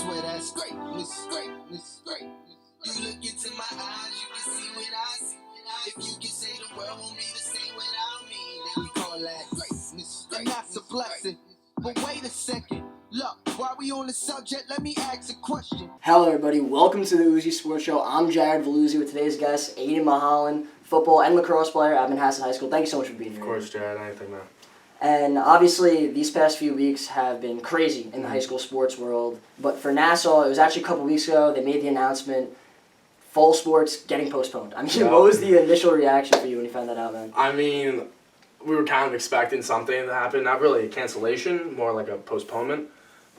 swear that's greatness, greatness, greatness. You look into my eyes, you can see what I see. If you can say the world won't be the same without me, then we call that greatness, and that's a blessing. But wait a second, look, while we on the subject, let me ask a question. Hello everybody, welcome to the Uzzi Sports Show. I'm jaredvhockey with today's guest, Aidan Mulholland, football and lacrosse player at Manhasset High School. Thank you so much for being here. Of course, Jared, anything, man. And obviously, these past few weeks have been crazy in the high school sports world. But for Nassau, it was actually a couple weeks ago, they made the announcement, fall sports getting postponed. I mean, What was the initial reaction for you when you found that out, man? I mean, we were kind of expecting something to happen. Not really a cancellation, more like a postponement.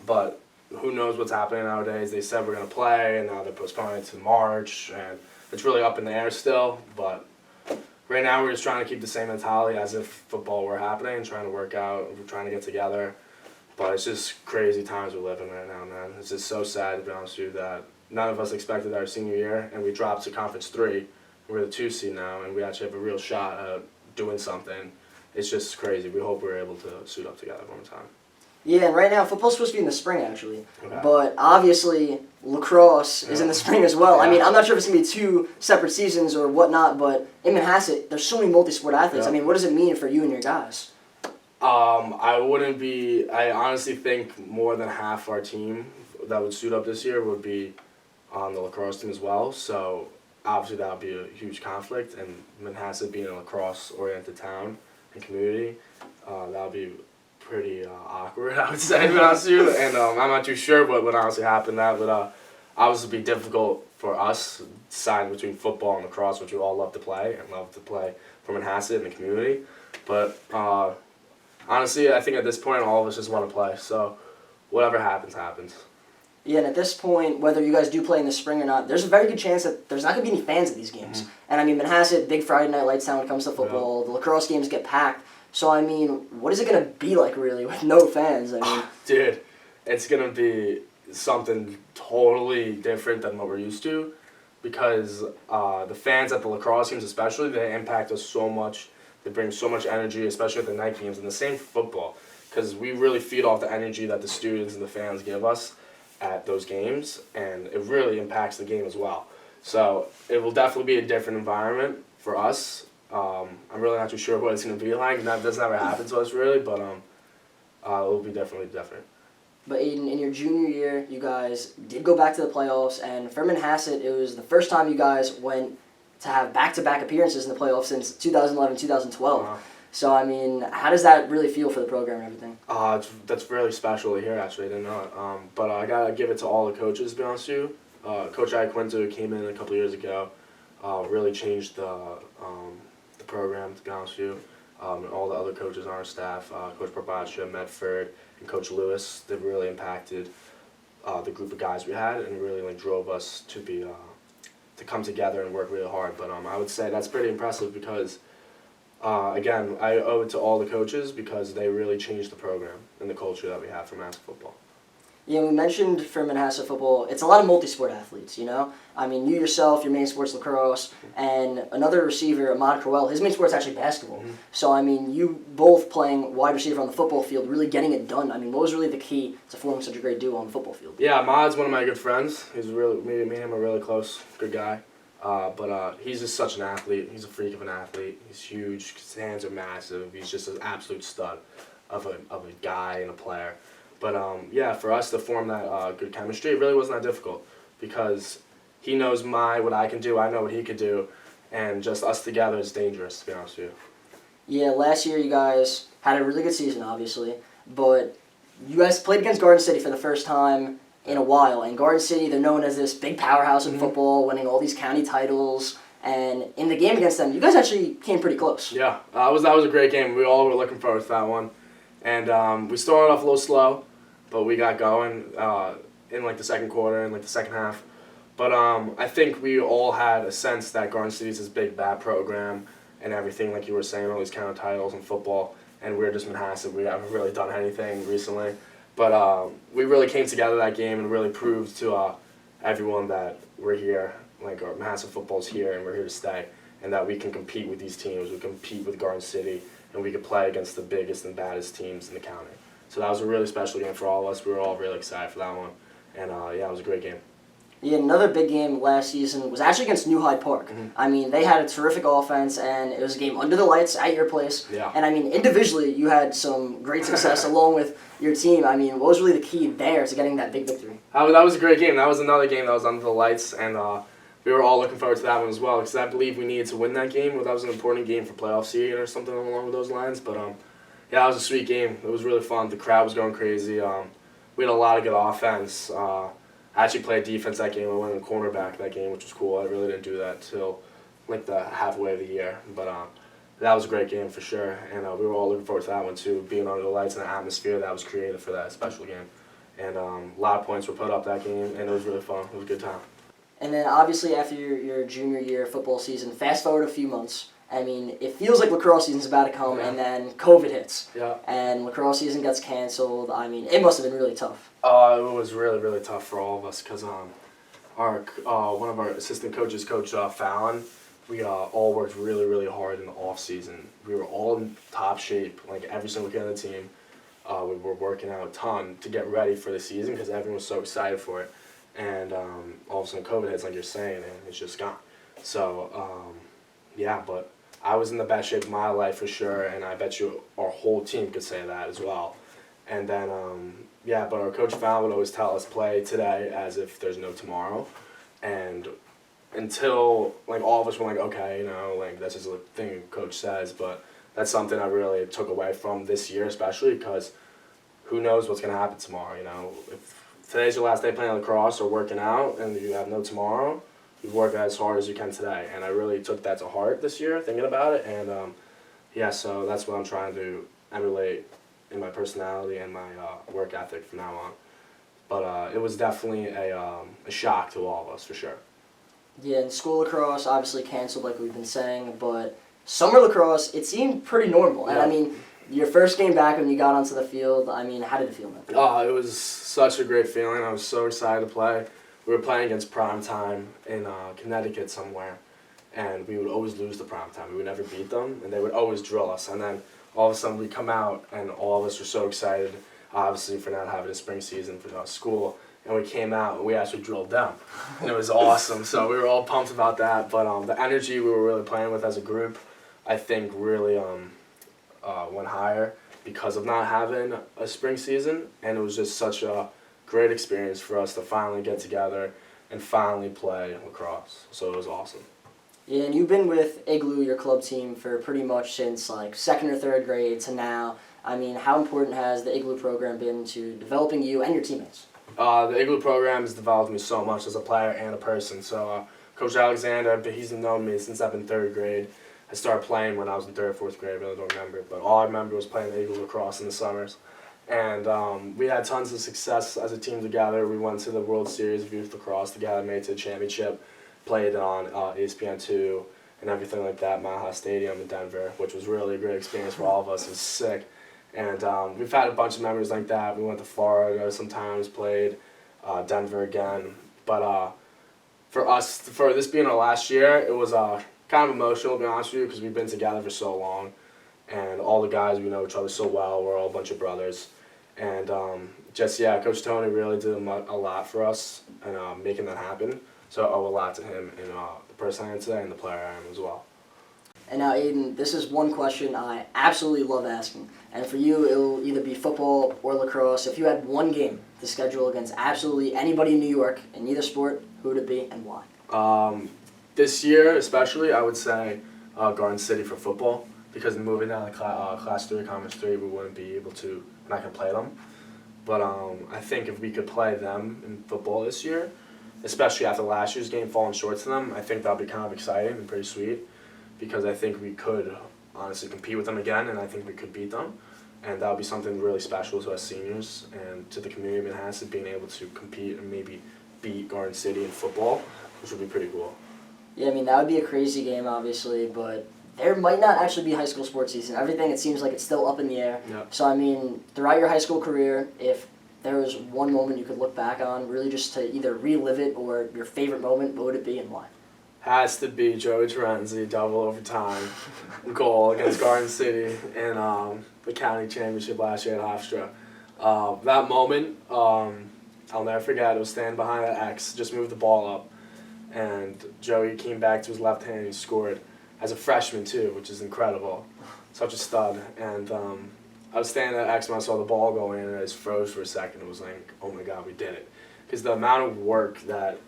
But who knows what's happening nowadays. They said we're going to play, and now they're postponing it to March. And it's really up in the air still. But right now, we're just trying to keep the same mentality as if football were happening, trying to work out, we're trying to get together. But it's just crazy times we're living right now, man. It's just so sad, to be honest with you, that none of us expected our senior year, and we dropped to Conference 3. We're the 2 seed now, and we actually have a real shot at doing something. It's just crazy. We hope we're able to suit up together one time. Yeah, and right now, football's supposed to be in the spring, actually. Okay. But obviously, lacrosse is in the spring as well. Yeah. I mean, I'm not sure if it's going to be 2 separate seasons or whatnot, but in Manhasset, there's so many multi-sport athletes. Yeah. I mean, what does it mean for you and your guys? I honestly think more than half our team that would suit up this year would be on the lacrosse team as well. So obviously that would be a huge conflict, and Manhasset being a lacrosse-oriented town and community, that would be pretty awkward, I would say, to be honest with you. And I'm not too sure what would honestly happen. That would obviously be difficult for us, deciding between football and lacrosse, which we all love to play and love to play for Manhasset and the community. But honestly, I think at this point, all of us just want to play. So whatever happens, happens. Yeah, and at this point, whether you guys do play in the spring or not, there's a very good chance that there's not going to be any fans at these games. Mm-hmm. And I mean, Manhasset, big Friday night lights town when it comes to football. Yeah. The lacrosse games get packed. So, I mean, what is it going to be like, really, with no fans? I mean, dude, it's going to be something totally different than what we're used to, because the fans at the lacrosse games especially, they impact us so much. They bring so much energy, especially at the night games, and the same for football, because we really feed off the energy that the students and the fans give us at those games, and it really impacts the game as well. So it will definitely be a different environment for us. I'm really not too sure what it's going to be like. That's never happened to us, really, but it will be definitely different. But Aidan, in your junior year, you guys did go back to the playoffs, and for Manhasset, it was the first time you guys went to have back-to-back appearances in the playoffs since 2011, 2012. Wow. So, I mean, how does that really feel for the program and everything? That's really special to hear, actually. I didn't know it. But I got to give it to all the coaches, to be honest with you. Coach Iaquinto came in a couple years ago, really changed the program, to be honest with you. And all the other coaches on our staff, Coach Barbacha, Medford, and Coach Lewis, they really impacted the group of guys we had, and really drove us to come together and work really hard. But I would say that's pretty impressive because, again, I owe it to all the coaches because they really changed the program and the culture that we have for Manhasset football. Yeah, we mentioned for Manhasset football, it's a lot of multi-sport athletes, you know? I mean, you yourself, your main sport's lacrosse, and another receiver, Ahmad Crowell, his main sport's actually basketball. Mm-hmm. So, I mean, you both playing wide receiver on the football field, really getting it done. I mean, what was really the key to forming such a great duo on the football field? Yeah, Ahmad's one of my good friends. Me and him are really close, good guy. But he's just such an athlete. He's a freak of an athlete. He's huge. His hands are massive. He's just an absolute stud of a guy and a player. But yeah, for us to form that good chemistry, it really wasn't that difficult because he knows what I can do, I know what he could do, and just us together is dangerous, to be honest with you. Yeah, last year you guys had a really good season, obviously, but you guys played against Garden City for the first time in a while, and Garden City, they're known as this big powerhouse in football, winning all these county titles, and in the game against them, you guys actually came pretty close. Yeah, that was a great game. We all were looking forward to that one, and we started off a little slow, but we got going in the second quarter and the second half. But I think we all had a sense that Garden City is this big, bad program and everything, like you were saying, all these county titles in football, and we're just Manhasset. We haven't really done anything recently. But we really came together that game and really proved to everyone that we're here, Manhasset football's here and we're here to stay, and that we can compete with these teams. We compete with Garden City, and we could play against the biggest and baddest teams in the county. So that was a really special game for all of us. We were all really excited for that one. And it was a great game. Yeah, another big game last season was actually against New Hyde Park. Mm-hmm. I mean, they had a terrific offense, and it was a game under the lights at your place. Yeah. And I mean, individually, you had some great success along with your team. I mean, what was really the key there to getting that big victory? That was a great game. That was another game that was under the lights, and we were all looking forward to that one as well because I believe we needed to win that game. Well, that was an important game for playoff seeding or something along those lines. But that was a sweet game. It was really fun. The crowd was going crazy. We had a lot of good offense. I actually played defense that game. I went in cornerback that game, which was cool. I really didn't do that till like the halfway of the year. But that was a great game for sure. And we were all looking forward to that one too, being under the lights and the atmosphere that was created for that special game. And a lot of points were put up that game, and it was really fun. It was a good time. And then obviously after your junior year football season, fast forward a few months, I mean, it feels like lacrosse season's about to come, and then COVID hits. Yeah. And lacrosse season gets canceled. I mean, it must have been really tough. It was really, really tough for all of us because one of our assistant coaches, Coach Fallon, we all worked really, really hard in the off season. We were all in top shape, like every single kid on the team. We were working out a ton to get ready for the season because everyone was so excited for it. And all of a sudden COVID hits, like you're saying, and it's just gone. So, but I was in the best shape of my life for sure, and I bet you our whole team could say that as well. And then, but our coach Fallon would always tell us play today as if there's no tomorrow. And until, like, all of us were like, okay, that's just a thing coach says, but that's something I really took away from this year, especially because who knows what's going to happen tomorrow, If today's your last day playing lacrosse or working out and you have no tomorrow, you work as hard as you can today. And I really took that to heart this year, thinking about it. And, so that's what I'm trying to emulate in my personality and my work ethic from now on. But it was definitely a shock to all of us, for sure. Yeah, and school lacrosse obviously canceled, like we've been saying, but summer lacrosse, it seemed pretty normal. And I mean, your first game back when you got onto the field, I mean, how did it feel, man? It was such a great feeling. I was so excited to play. We were playing against Primetime in Connecticut somewhere, and we would always lose to Primetime. We would never beat them, and they would always drill us. And then all of a sudden we come out, and all of us were so excited, obviously, for not having a spring season for school. And we came out, and we actually drilled them. And it was awesome. So we were all pumped about that. But the energy we were really playing with as a group, I think, really went higher because of not having a spring season. And it was just such a great experience for us to finally get together and finally play lacrosse. So it was awesome. Yeah, and you've been with Igloo, your club team, for pretty much since like 2nd or 3rd grade to now. I mean, how important has the Igloo program been to developing you and your teammates? The Igloo program has developed me so much as a player and a person. So Coach Alexander, he's known me since I've been 3rd grade. I started playing when I was in 3rd or 4th grade, I really don't remember. But all I remember was playing Igloo lacrosse in the summers. And we had tons of success as a team together. We went to the World Series of Youth Lacrosse together, made it to the championship, played on ESPN2 and everything like that, Manhasset Stadium in Denver, which was really a great experience for all of us. It was sick. And we've had a bunch of memories like that. We went to Florida sometimes, played Denver again. But for this being our last year, it was kind of emotional, to be honest with you, because we've been together for so long. And all the guys, we know each other so well. We're all a bunch of brothers. And Coach Tony really did a lot for us and making that happen. So I owe a lot to him and the person I am today and the player I am as well. And now, Aidan, this is one question I absolutely love asking. And for you, it'll either be football or lacrosse. If you had one game to schedule against absolutely anybody in New York in either sport, who would it be and why? This year, especially, I would say Garden City for football. Because moving down to Class 3, Conference 3, we wouldn't be able to, we're not going to play them. But I think if we could play them in football this year, especially after last year's game falling short to them, I think that would be kind of exciting and pretty sweet. Because I think we could honestly compete with them again, and I think we could beat them. And that would be something really special to us seniors and to the community of Manhasset, being able to compete and maybe beat Garden City in football, which would be pretty cool. Yeah, I mean, that would be a crazy game, obviously, but there might not actually be high school sports season. Everything, it seems like it's still up in the air. Yep. So, I mean, throughout your high school career, if there was one moment you could look back on, really just to either relive it or your favorite moment, what would it be and why? Has to be Joey Terenzi, double overtime goal against Garden City in the county championship last year at Hofstra. That moment, I'll never forget. I was standing behind that X, just moved the ball up, and Joey came back to his left hand and he scored as a freshman too, which is incredible. Such a stud. And I was standing at X when I saw the ball go in, and I just froze for a second. It was like, oh my God, we did it. Because the amount of work that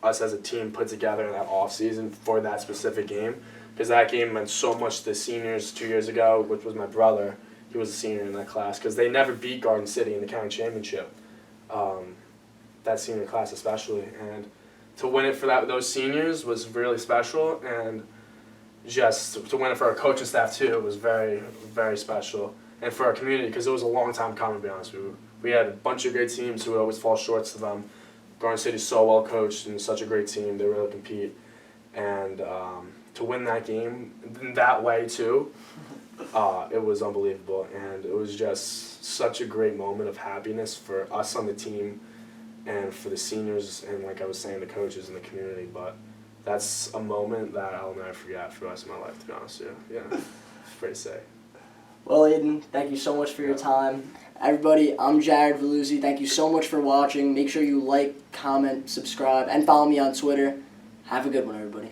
us as a team put together in that off season for that specific game, because that game meant so much to the seniors 2 years ago, which was my brother. He was a senior in that class, because they never beat Garden City in the county championship. That senior class especially, and to win it for those seniors was really special, and just to win it for our coaching staff too was very, very special, and for our community, because it was a long time coming, to be honest with you. We had a bunch of great teams who would always fall short to them. Garden City's so well coached and such a great team, they really compete, and to win that game in that way too, it was unbelievable, and it was just such a great moment of happiness for us on the team and for the seniors and, like I was saying, the coaches and the community. But that's a moment that I'll never forget for the rest of my life, to be honest with you. Yeah, it's pretty sick. Well, Aidan, thank you so much for your time. Everybody, I'm Jared Vhockey. Thank you so much for watching. Make sure you like, comment, subscribe, and follow me on Twitter. Have a good one, everybody.